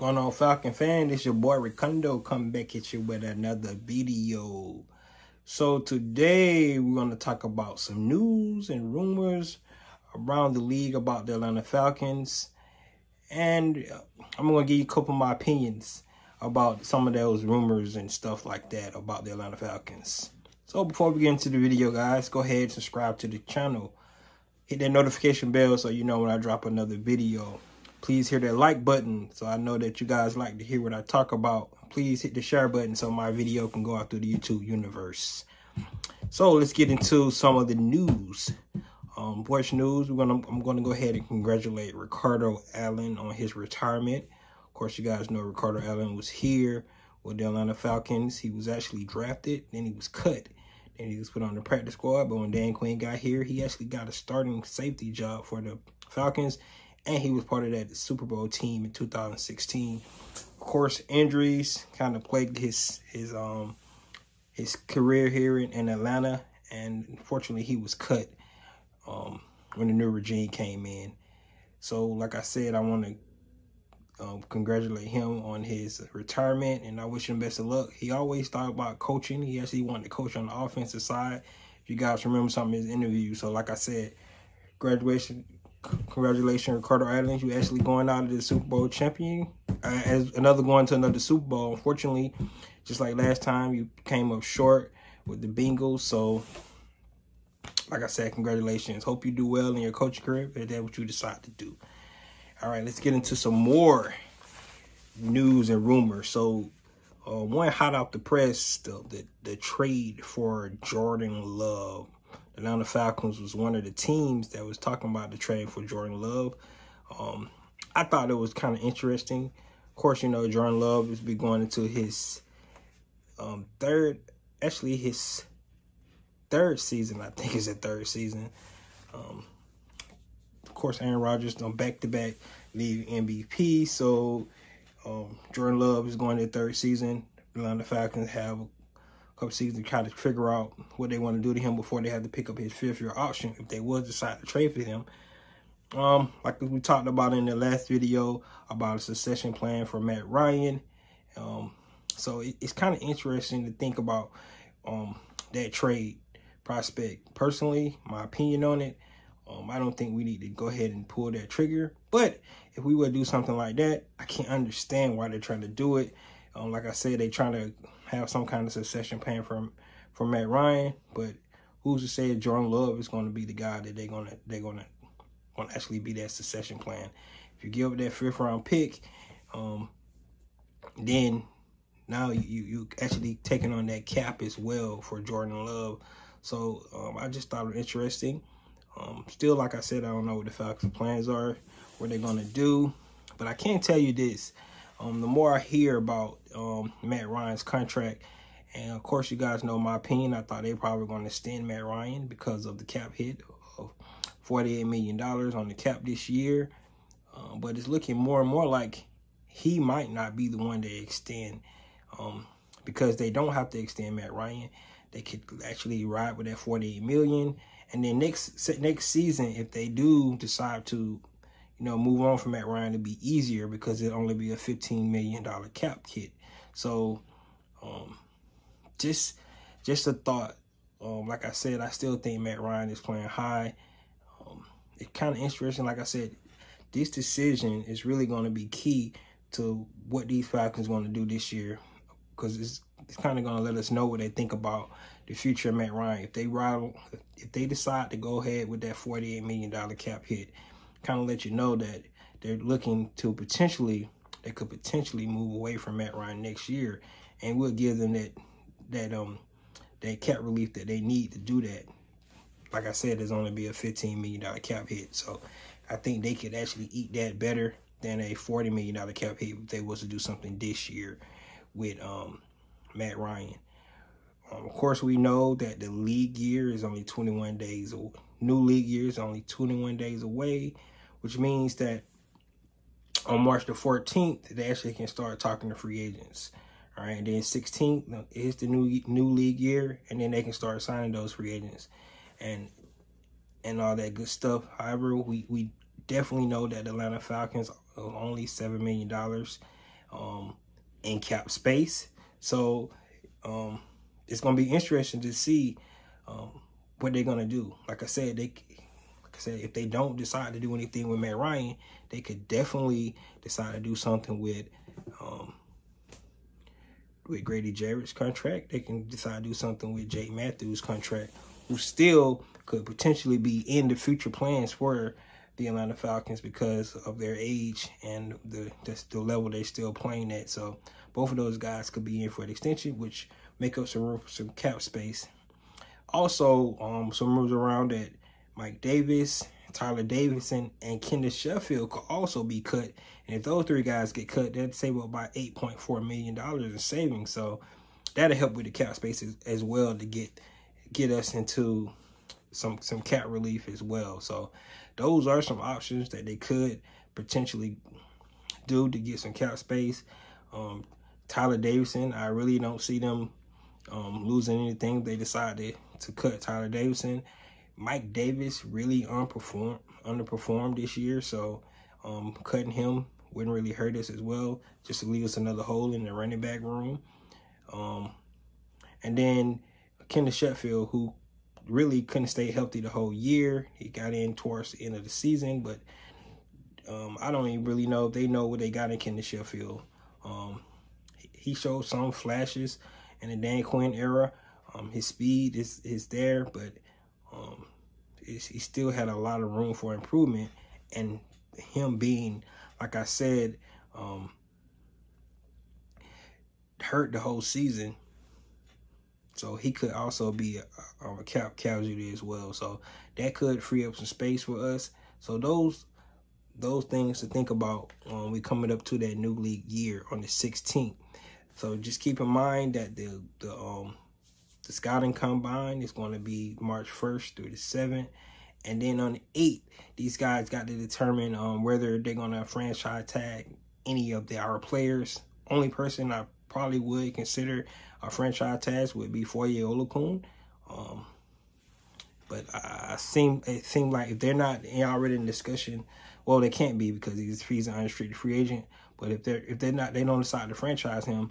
Going on, Falcon fan? It's your boy Ricondo coming back at you with another video. So today we're going to talk about some news and rumors around the league about the Atlanta Falcons, and I'm going to give you a couple of my opinions about some of those rumors and stuff like that about the Atlanta Falcons. So before we get into the video, guys, go ahead and subscribe to the channel. Hit that notification bell so you know when I drop another video. Please hit that like button so I know that you guys like to hear what I talk about. Please hit the share button so my video can go out through the YouTube universe. So let's get into some of the news. Which news? I'm gonna go ahead and congratulate Ricardo Allen on his retirement. Of course, you guys know Ricardo Allen was here with the Atlanta Falcons. He was actually drafted, then he was cut, then he was put on the practice squad. But when Dan Quinn got here, he actually got a starting safety job for the Falcons, and he was part of that Super Bowl team in 2016. Of course, injuries kind of plagued his career here in Atlanta, and unfortunately, he was cut when the new regime came in. So, like I said, I want to congratulate him on his retirement, and I wish him best of luck. He always thought about coaching. He actually wanted to coach on the offensive side. If you guys remember some of his interviews. So, like I said, congratulations, Ricardo Allen. You actually going out of the Super Bowl champion, as going to another Super Bowl. Unfortunately, just like last time, you came up short with the Bengals. So, like I said, congratulations. Hope you do well in your coaching career if that's what you decide to do. All right, let's get into some more news and rumors. So, one hot off the press, the trade for Jordan Love. The Atlanta Falcons was one of the teams that was talking about the trade for Jordan Love. I thought it was kind of interesting. Of course, you know, Jordan Love is be going into his third season. I think it's the third season. Of course, Aaron Rodgers on back-to-back league MVP. So, Jordan Love is going to the third season. The Atlanta Falcons have a couple seasons to kind of figure out what they want to do to him before they have to pick up his fifth-year option if they would decide to trade for him. Like we talked about in the last video about a succession plan for Matt Ryan. So it's kind of interesting to think about that trade prospect. Personally, my opinion on it, I don't think we need to go ahead and pull that trigger. But if we would do something like that, I can't understand why they're trying to do it. Like I said, they're trying to have some kind of succession plan for Matt Ryan. But who's to say Jordan Love is going to be the guy that they're gonna actually be that succession plan? If you give up that 5th round pick, then now you actually taking on that cap as well for Jordan Love. So I just thought it was interesting. Still, like I said, I don't know what the Falcons' plans are, what they're going to do. But I can tell you this. The more I hear about Matt Ryan's contract, and of course you guys know my opinion, I thought they probably going to extend Matt Ryan because of the cap hit of $48 million on the cap this year. But it's looking more and more like he might not be the one to extend, because they don't have to extend Matt Ryan. They could actually ride with that $48 million. And then next season, if they do decide to, move on from Matt Ryan, it'd be easier because it'll only be a $15 million cap hit. So, just a thought. Like I said, I still think Matt Ryan is playing high. It's kind of interesting. Like I said, this decision is really going to be key to what these Falcons going to do this year, because it's kind of going to let us know what they think about the future of Matt Ryan. If they decide to go ahead with that $48 million cap hit, kind of let you know that they're looking to they could potentially move away from Matt Ryan next year, and we'll give them that cap relief that they need to do that. Like I said, there's only be a $15 million cap hit, so I think they could actually eat that better than a $40 million cap hit if they was to do something this year with Matt Ryan. Of course, we know that the league year is only 21 days away. New league year is only 21 days away, which means that on March the 14th, they actually can start talking to free agents. All right, and then 16th is the new league year, and then they can start signing those free agents and all that good stuff. However, we definitely know that the Atlanta Falcons are only $7 million in cap space. So it's going to be interesting to see what they're going to do. Like I said, if they don't decide to do anything with Matt Ryan, they could definitely decide to do something with Grady Jarrett's contract. They can decide to do something with Jake Matthews' contract, who still could potentially be in the future plans for the Atlanta Falcons because of their age and the level they're still playing at. So both of those guys could be in for an extension, which make up some room for some cap space. Also, some rumors around that Mike Davis, Tyler Davidson, and Kenneth Sheffield could also be cut. And if those three guys get cut, that'd save up about $8.4 million in savings. So that'll help with the cap space as well to get us into some cap relief as well. So those are some options that they could potentially do to get some cap space. Tyler Davidson, I really don't see them losing anything. They decided to cut Tyler Davidson. Mike Davis really underperformed this year, so cutting him wouldn't really hurt us as well, just to leave us another hole in the running back room. And then Kenneth Sheffield, who really couldn't stay healthy the whole year. He got in towards the end of the season, but I don't even really know if they know what they got in Kenneth Sheffield. He showed some flashes in the Dan Quinn era. His speed is there, but he still had a lot of room for improvement. And him being, like I said, hurt the whole season, so he could also be a cap casualty as well. So that could free up some space for us. So those things to think about when we coming up to that new league year on the 16th. So just keep in mind that the scouting combine is going to be March 1st through the 7th. And then on the 8th, these guys got to determine whether they're going to franchise tag any of our players. Only person I probably would consider a franchise tag would be Foye Oluokun. But it seemed like if they're not already in discussion, well, they can't be because he's an unrestricted free agent. But if they don't decide to franchise him,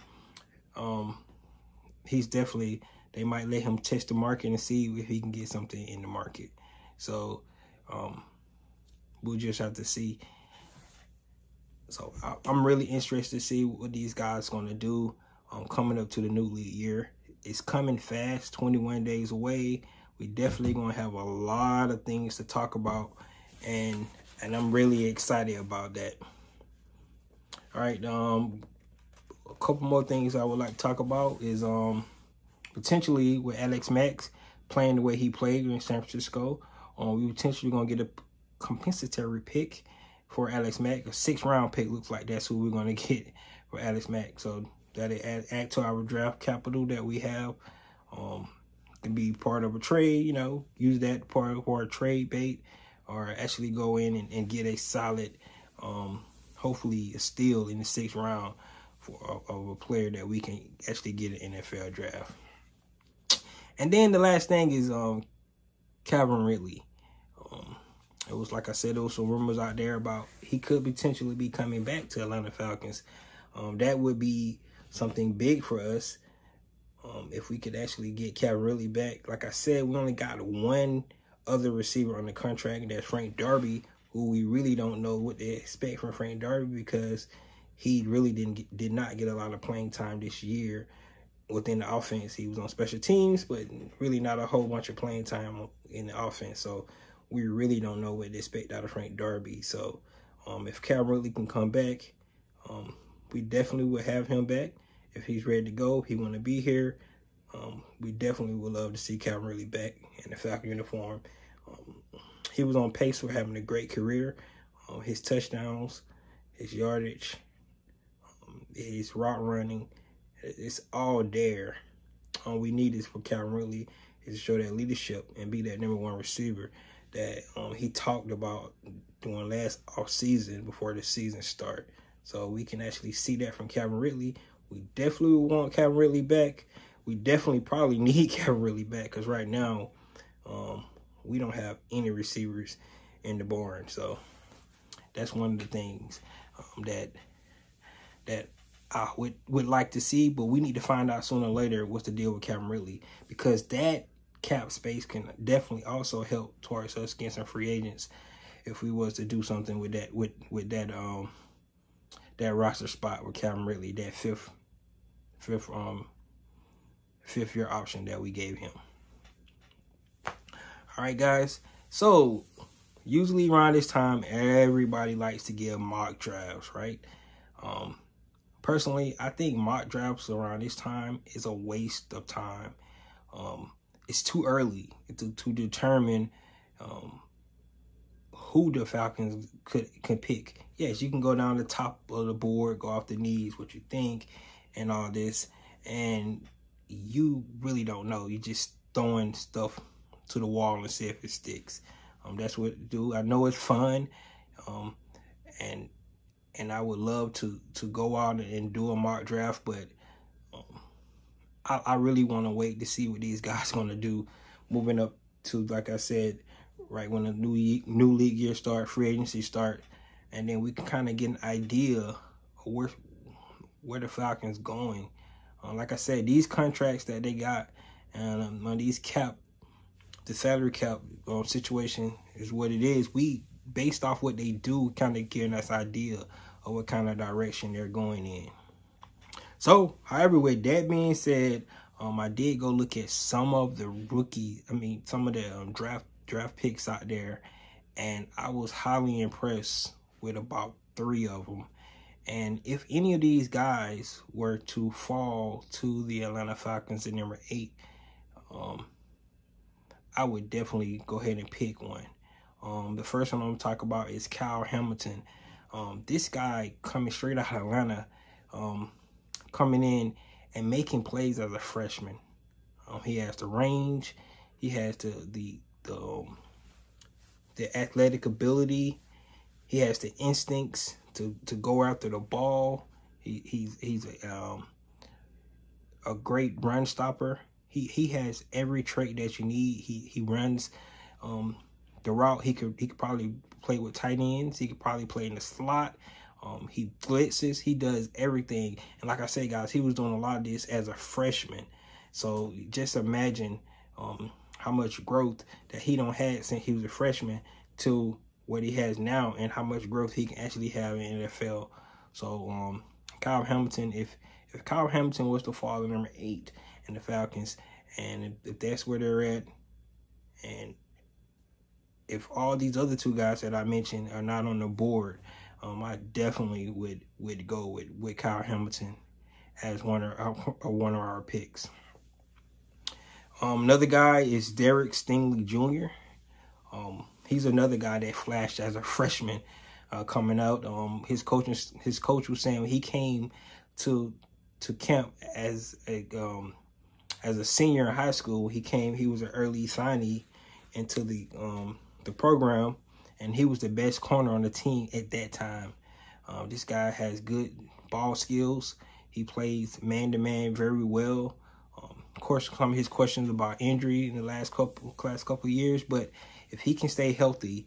he's definitely, they might let him test the market and see if he can get something in the market. So we'll just have to see. So I'm really interested to see what these guys are going to do coming up to the new league year. It's coming fast, 21 days away. We definitely going to have a lot of things to talk about, and I'm really excited about that. All right, a couple more things I would like to talk about is potentially with Alex Mack playing the way he played in San Francisco. We potentially going to get a compensatory pick for Alex Mack. A 6th-round pick looks like that's who we're going to get for Alex Mack. So that'll add to our draft capital that we have. Can be part of a trade, use that for a trade bait, or actually go in and get a solid, hopefully a steal in the 6th round of a player that we can actually get an NFL draft. And then the last thing is Calvin Ridley. It was, like I said, there was some rumors out there about he could potentially be coming back to Atlanta Falcons. That would be something big for us if we could actually get Calvin Ridley back. Like I said, we only got one other receiver on the contract, and that's Frank Darby, who we really don't know what to expect from Frank Darby because he really did not get a lot of playing time this year within the offense. He was on special teams, but really not a whole bunch of playing time in the offense. So we really don't know what to expect out of Frank Darby. So if Calvin Ridley can come back, we definitely would have him back. If he's ready to go, if he want to be here, we definitely would love to see Calvin Ridley back in the Falcon uniform. He was on pace for having a great career. His touchdowns, his yardage, his route running, it's all there. All we need is for Calvin Ridley is to show that leadership and be that #1 receiver that he talked about during last offseason before the season start. So we can actually see that from Calvin Ridley. We definitely want Calvin Ridley back. We definitely probably need Calvin Ridley back because right now we don't have any receivers in the barn. So that's one of the things that I would like to see, but we need to find out sooner or later what's the deal with Calvin Ridley, because that cap space can definitely also help towards us getting some free agents if we was to do something with that that roster spot with Calvin Ridley, that fifth year option that we gave him. All right, guys. So usually around this time, everybody likes to give mock drafts, right? Personally, I think mock drafts around this time is a waste of time. It's too early to determine who the Falcons could pick. Yes, you can go down the top of the board, go off the knees, what you think, and all this, and you really don't know. You're just throwing stuff to the wall and see if it sticks. That's what it do. I know it's fun, and I would love to go out and do a mock draft, but I really want to wait to see what these guys are going to do moving up to, like I said, right when the new league year start, free agency start, and then we can kind of get an idea of where the Falcons going. Like I said, these contracts that they got and these the salary cap situation is what it is. We, based off what they do, kind of giving us idea of what kind of direction they're going in. So, however, with that being said, I did go look at some of the some of the draft picks out there, and I was highly impressed with about 3 of them. And if any of these guys were to fall to the Atlanta Falcons at number 8, I would definitely go ahead and pick one. The first one I'm going to talk about is Kyle Hamilton. This guy coming straight out of Atlanta, coming in and making plays as a freshman. He has the range. He has the athletic ability. He has the instincts to go after the ball. He's a great run stopper. He has every trait that you need. He runs the route. He could probably play with tight ends. He could probably play in the slot. He blitzes. He does everything. And like I said, guys, he was doing a lot of this as a freshman. So just imagine how much growth that he don't had since he was a freshman to what he has now, and how much growth he can actually have in the NFL. So Kyle Hamilton, if Kyle Hamilton was to fall to number 8 in the Falcons, and if that's where they're at, and if all these other 2 guys that I mentioned are not on the board, I definitely would go with Kyle Hamilton as one of our picks. Another guy is Derek Stingley Jr. He's another guy that flashed as a freshman coming out. His coach was saying he came to camp as a senior in high school. He was an early signee into the program, and he was the best corner on the team at that time. This guy has good ball skills. He plays man-to-man very well. Of course, some of his questions about injury in the last couple of years, but if he can stay healthy,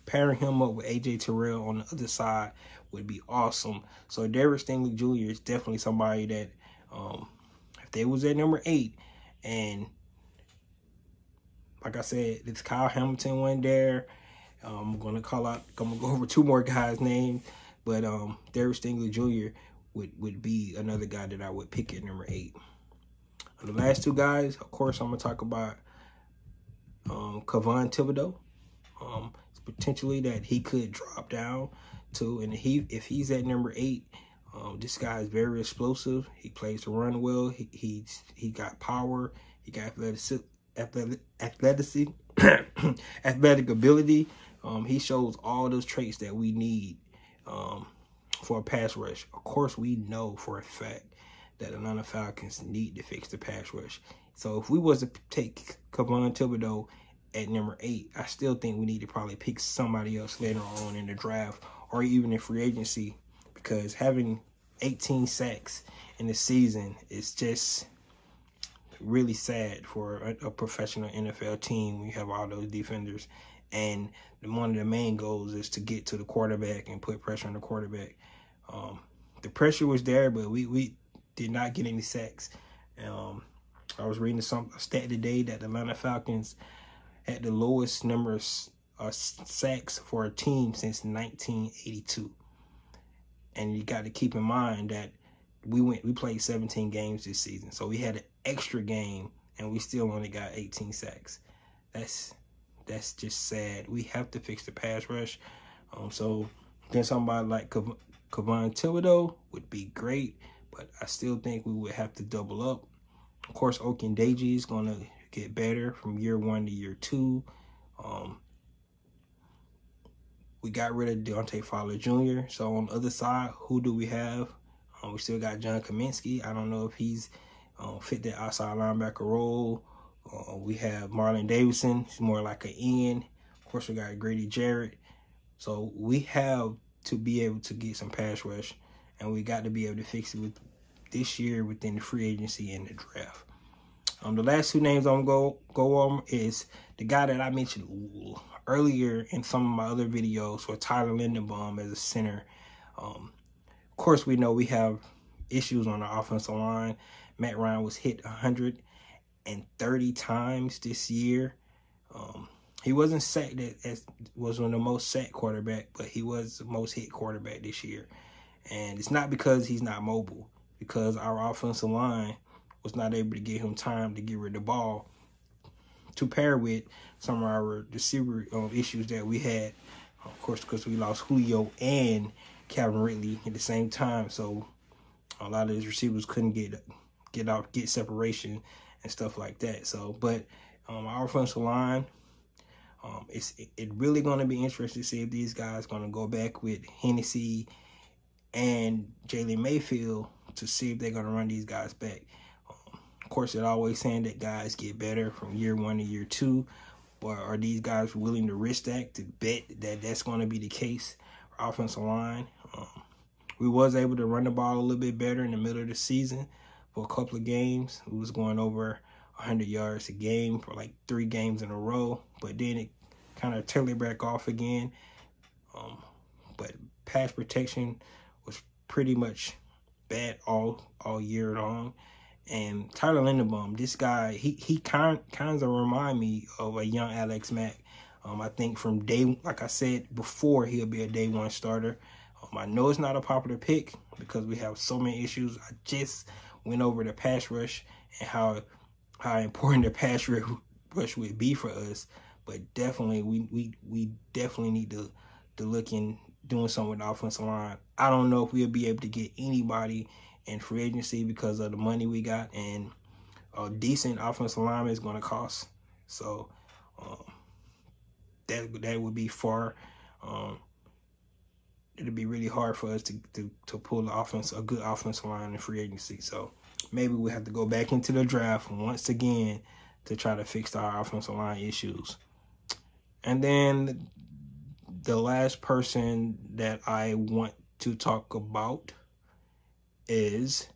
pairing him up with AJ Terrell on the other side would be awesome. So Derek Stingley Jr. is definitely somebody that, if they was at number 8, and like I said, it's Kyle Hamilton went there. I'm gonna go over 2 more guys' names, but Derek Stingley Jr. would be another guy that I would pick at number 8. The last 2 guys, of course, I'm gonna talk about Kayvon Thibodeaux. It's potentially that he could drop down to, and if he's at number 8, this guy is very explosive. He plays to run well. He got power. He got athletic ability. He shows all those traits that we need for a pass rush. Of course, we know for a fact that Atlanta Falcons need to fix the pass rush. So if we was to take Kayvon Thibodeaux at number 8, I still think we need to probably pick somebody else later on in the draft or even in free agency, because having 18 sacks in the season is just really sad for a professional NFL team when you have all those defenders. And one of the main goals is to get to the quarterback and put pressure on the quarterback. the pressure was there, but we did not get any sacks. I was reading a stat today that the Atlanta Falcons had the lowest number of sacks for a team since 1982. And you got to keep in mind that we played 17 games this season, so we had an extra game and we still only got 18 sacks. That's just sad. We have to fix the pass rush. So then somebody like Kayvon Thibodeaux would be great, but I still think we would have to double up. Of course, Ogundeji is going to get better from year 1 to year 2. We got rid of Dante Fowler Jr. So on the other side, who do we have? We still got John Kaminsky. I don't know if he's fit that outside linebacker role. We have Marlon Davidson. He's more like an end. Of course, we got Grady Jarrett. So we have to be able to get some pass rush, and we got to be able to fix it with this year within the free agency and the draft. The last 2 names I'm going to go on is the guy that I mentioned earlier in some of my other videos, for Tyler Linderbaum as a center. Of course, we know we have issues on the offensive line. Matt Ryan was hit 130 times this year. He wasn't sacked as was one of the most sacked quarterback, but he was the most hit quarterback this year. And it's not because he's not mobile, because our offensive line was not able to give him time to get rid of the ball, to pair with some of our receiver issues that we had. Of course, because we lost Julio and Calvin Ridley at the same time, so a lot of his receivers couldn't get separation and stuff like that. So, but our offensive line, it's really going to be interesting to see if these guys going to go back with Hennessy and Jalen Mayfield to see if they're going to run these guys back. Of course, they're always saying that guys get better from year 1 to year 2. But are these guys willing to risk that, to bet that that's going to be the case? Our offensive line, we was able to run the ball a little bit better in the middle of the season for a couple of games. We was going over 100 yards a game for like 3 games in a row. But then it kind of tailed back off again. But pass protection was pretty much bad all year long. And Tyler Linderbaum, this guy, he kind of remind me of a young Alex Mack. I think from like I said before, he'll be a day 1 starter. I know it's not a popular pick because we have so many issues. I just went over the pass rush and how important the pass rush would be for us. But definitely, we definitely need to look in doing something with the offensive line. I don't know if we'll be able to get anybody in free agency because of the money we got, and a decent offensive lineman is going to cost. So that would be far. It'll be really hard for us to pull a good offensive line in free agency. So maybe we have to go back into the draft once again to try to fix our offensive line issues. And then the last person that I want to talk about is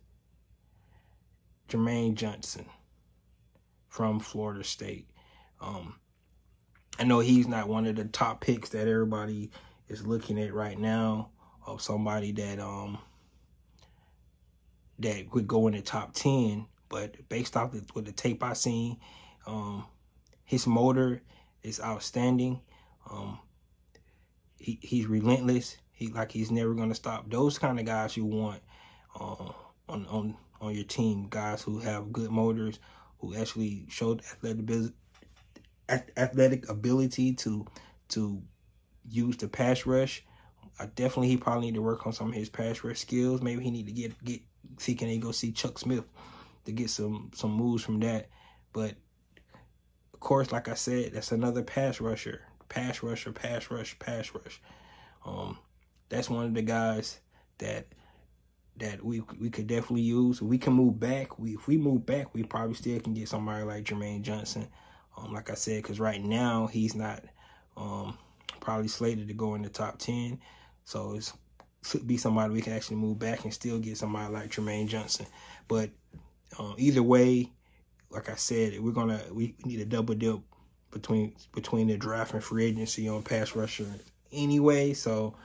Jermaine Johnson from Florida State. I know he's not one of the top picks that everybody is looking at right now, of somebody that that would go in the top 10, but based off with the tape I seen, his motor is outstanding. He's relentless. He's never gonna stop. Those kind of guys you want on your team, guys who have good motors, who actually showed athletic ability to use the pass rush. He probably need to work on some of his pass rush skills. Maybe he need to see can he go see Chuck Smith to get some moves from that. But of course, like I said, that's another pass rusher. Pass rush. That's one of the guys that we could definitely use. We can move back. If we move back, we probably still can get somebody like Jermaine Johnson. Like I said, because right now he's not probably slated to go in the top 10. So it could be somebody we can actually move back and still get somebody like Jermaine Johnson. But either way, like I said, we need a double dip between the draft and free agency on pass rusher anyway. So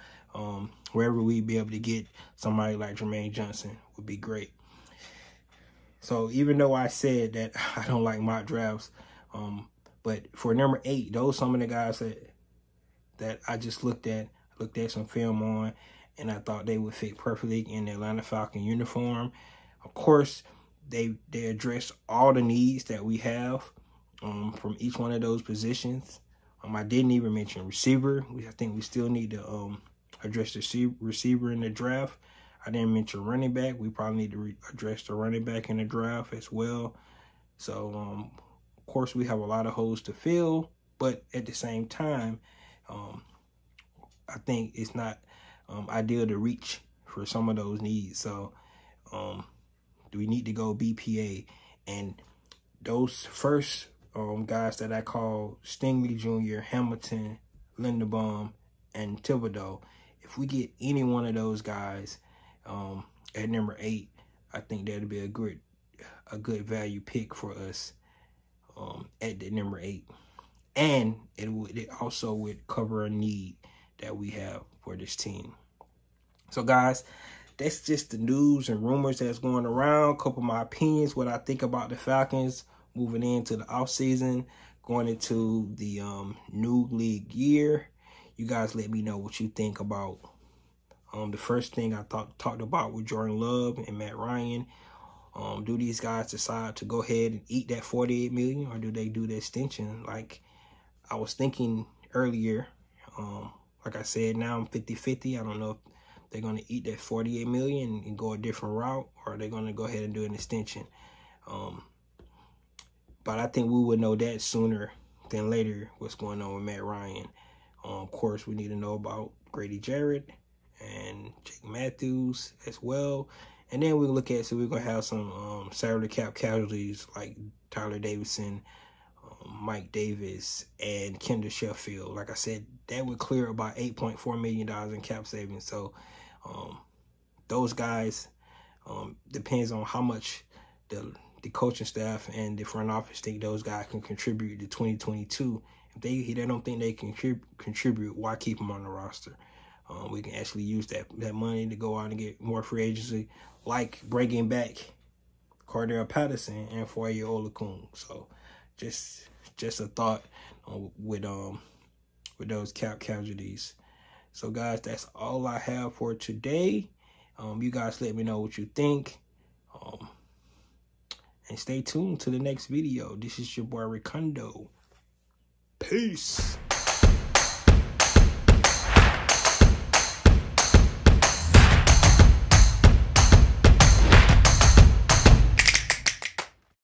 wherever we be able to get somebody like Jermaine Johnson would be great. So even though I said that I don't like mock drafts, but for number 8, those some of the guys that I just looked at some film on, and I thought they would fit perfectly in the Atlanta Falcon uniform. Of course, they address all the needs that we have from each one of those positions. I didn't even mention receiver. I think we still need to address the receiver in the draft. I didn't mention running back. We probably need to address the running back in the draft as well. So, of course, we have a lot of holes to fill, but at the same time, I think it's not ideal to reach for some of those needs. So, we need to go BPA. And those first guys that I call Stingley Jr., Hamilton, Linderbaum, and Thibodeau, if we get any one of those guys at number 8, I think that'd be a good value pick for us at the number 8. And it also would cover a need that we have for this team. So guys, that's just the news and rumors that's going around. A couple of my opinions, what I think about the Falcons moving into the offseason, going into the new league year. You guys let me know what you think about the first thing I talked about with Jordan Love and Matt Ryan. Do these guys decide to go ahead and eat that $48 million, or do they do the extension? Like I was thinking earlier, like I said, now I'm 50-50. I don't know if they're going to eat that $48 million and go a different route, or they're going to go ahead and do an extension. But I think we would know that sooner than later what's going on with Matt Ryan. Of course, we need to know about Grady Jarrett and Jake Matthews as well. And then we'll look at, so we're going to have some salary cap casualties like Tyler Davidson, Mike Davis, and Kendall Sheffield. Like I said, that would clear about $8.4 million in cap savings. So those guys, depends on how much the coaching staff and the front office think those guys can contribute to 2022. If they don't think they can contribute, why keep them on the roster? We can actually use that money to go out and get more free agency, like bringing back Cordell Patterson and Foye Oluokun. So just a thought with those cap casualties. So guys, that's all I have for today. You guys let me know what you think. And stay tuned to the next video. This is your boy Ricondo. Peace.